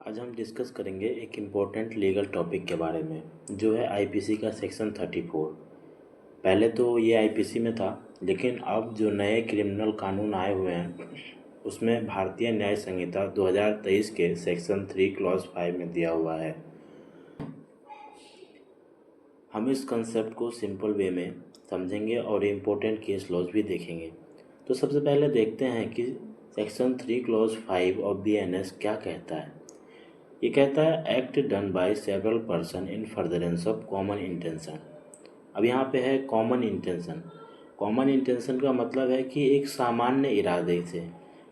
आज हम डिस्कस करेंगे एक इम्पोर्टेंट लीगल टॉपिक के बारे में जो है आईपीसी का सेक्शन 34। पहले तो ये आईपीसी में था, लेकिन अब जो नए क्रिमिनल कानून आए हुए हैं उसमें भारतीय न्याय संहिता 2023 के सेक्शन 3 क्लॉज 5 में दिया हुआ है। हम इस कंसेप्ट को सिंपल वे में समझेंगे और इम्पोर्टेंट केस लॉज भी देखेंगे। तो सबसे पहले देखते हैं कि सेक्शन 3 क्लॉज 5 ऑफ बीएनएस क्या कहता है। ये कहता है act done by several person in furtherance of common intention. अब यहाँ पे है कॉमन इंटेंशन। कॉमन इंटेंशन का मतलब है कि एक सामान्य इरादे से,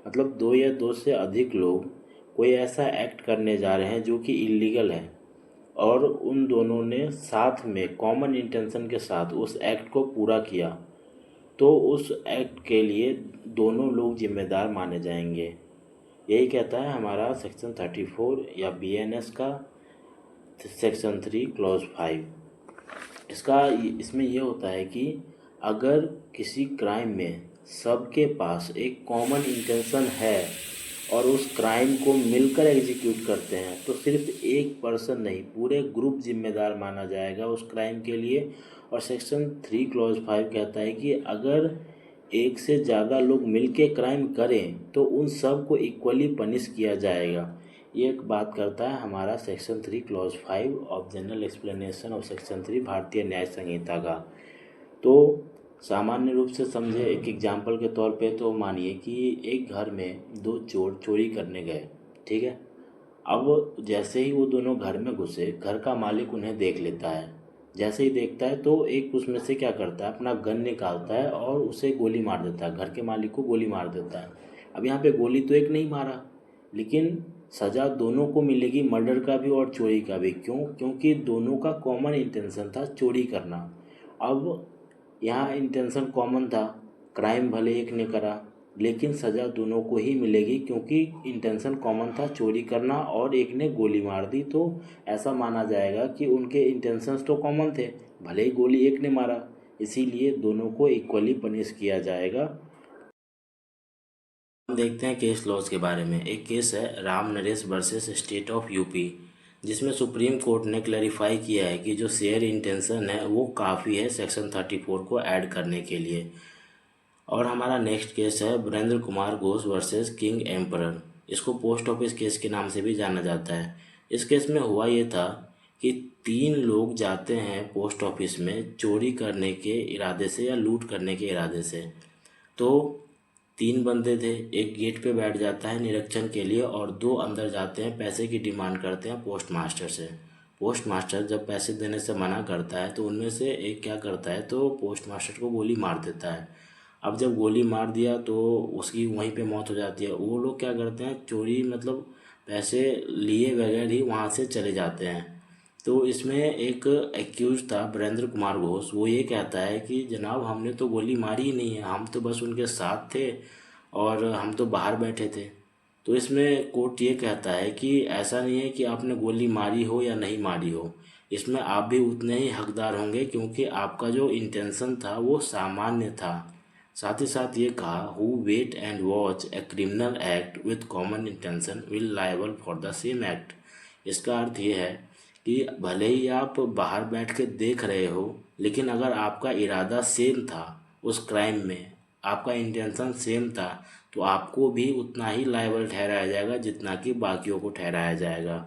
मतलब दो या दो से अधिक लोग कोई ऐसा एक्ट करने जा रहे हैं जो कि इलीगल है और उन दोनों ने साथ में कॉमन इंटेंशन के साथ उस एक्ट को पूरा किया, तो उस एक्ट के लिए दोनों लोग जिम्मेदार माने जाएंगे। यही कहता है हमारा सेक्शन 34 या बीएनएस का सेक्शन 3 क्लॉज 5। इसमें यह होता है कि अगर किसी क्राइम में सबके पास एक कॉमन इंटेंशन है और उस क्राइम को मिलकर एग्जीक्यूट करते हैं तो सिर्फ एक पर्सन नहीं, पूरे ग्रुप जिम्मेदार माना जाएगा उस क्राइम के लिए। और सेक्शन 3 क्लॉज 5 कहता है कि अगर एक से ज़्यादा लोग मिलके क्राइम करें तो उन सब को इक्वली पनिश किया जाएगा। ये एक बात करता है हमारा section 3 clause 5 of general explanation of section 3 भारतीय न्याय संहिता का। तो सामान्य रूप से समझे एक एग्जाम्पल के तौर पे, तो मानिए कि एक घर में दो चोर चोरी करने गए, ठीक है। अब जैसे ही वो दोनों घर में घुसे, घर का मालिक उन्हें देख लेता है। जैसे ही देखता है तो एक उसमें से क्या करता है, अपना गन निकालता है और उसे गोली मार देता है, घर के मालिक को गोली मार देता है। अब यहाँ पे गोली तो एक नहीं मारा, लेकिन सज़ा दोनों को मिलेगी, मर्डर का भी और चोरी का भी। क्यों? क्योंकि दोनों का कॉमन इंटेंशन था चोरी करना। अब यहाँ इंटेंशन कॉमन था, क्राइम भले एक ने करा लेकिन सज़ा दोनों को ही मिलेगी, क्योंकि इंटेंशन कॉमन था चोरी करना और एक ने गोली मार दी। तो ऐसा माना जाएगा कि उनके इंटेंशंस तो कॉमन थे, भले ही गोली एक ने मारा, इसीलिए दोनों को इक्वली पनिश किया जाएगा। हम देखते हैं केस लॉज के बारे में। एक केस है Ram Naresh versus state of UP, जिसमें सुप्रीम कोर्ट ने क्लैरिफाई किया है कि जो शेयर इंटेंशन है वो काफ़ी है सेक्शन 34 को ऐड करने के लिए। और हमारा नेक्स्ट केस है Virendra Kumar Ghosh versus king emperor. इसको पोस्ट ऑफिस केस के नाम से भी जाना जाता है। इस केस में हुआ ये था कि तीन लोग जाते हैं पोस्ट ऑफिस में चोरी करने के इरादे से या लूट करने के इरादे से। तो तीन बंदे थे, एक गेट पे बैठ जाता है निरीक्षण के लिए और दो अंदर जाते हैं, पैसे की डिमांड करते हैं पोस्ट मास्टर से। पोस्ट मास्टर जब पैसे देने से मना करता है तो उनमें से एक क्या करता है, तो पोस्ट मास्टर को गोली मार देता है। अब जब गोली मार दिया तो उसकी वहीं पे मौत हो जाती है। वो लोग क्या करते हैं, चोरी मतलब पैसे लिए बगैर ही वहाँ से चले जाते हैं। तो इसमें एक एक्यूज था वीरेंद्र कुमार घोष, वो ये कहता है कि जनाब हमने तो गोली मारी ही नहीं है, हम तो बस उनके साथ थे और हम तो बाहर बैठे थे। तो इसमें कोर्ट ये कहता है कि ऐसा नहीं है कि आपने गोली मारी हो या नहीं मारी हो, इसमें आप भी उतने ही हकदार होंगे क्योंकि आपका जो इंटेंशन था वो सामान्य था। साथ ही साथ ये कहा who wait and watch a criminal act with common intention will liable for the same act. इसका अर्थ ये है कि भले ही आप बाहर बैठ के देख रहे हो, लेकिन अगर आपका इरादा सेम था उस क्राइम में, आपका इंटेंशन सेम था, तो आपको भी उतना ही लायबल ठहराया जाएगा जितना कि बाकियों को ठहराया जाएगा।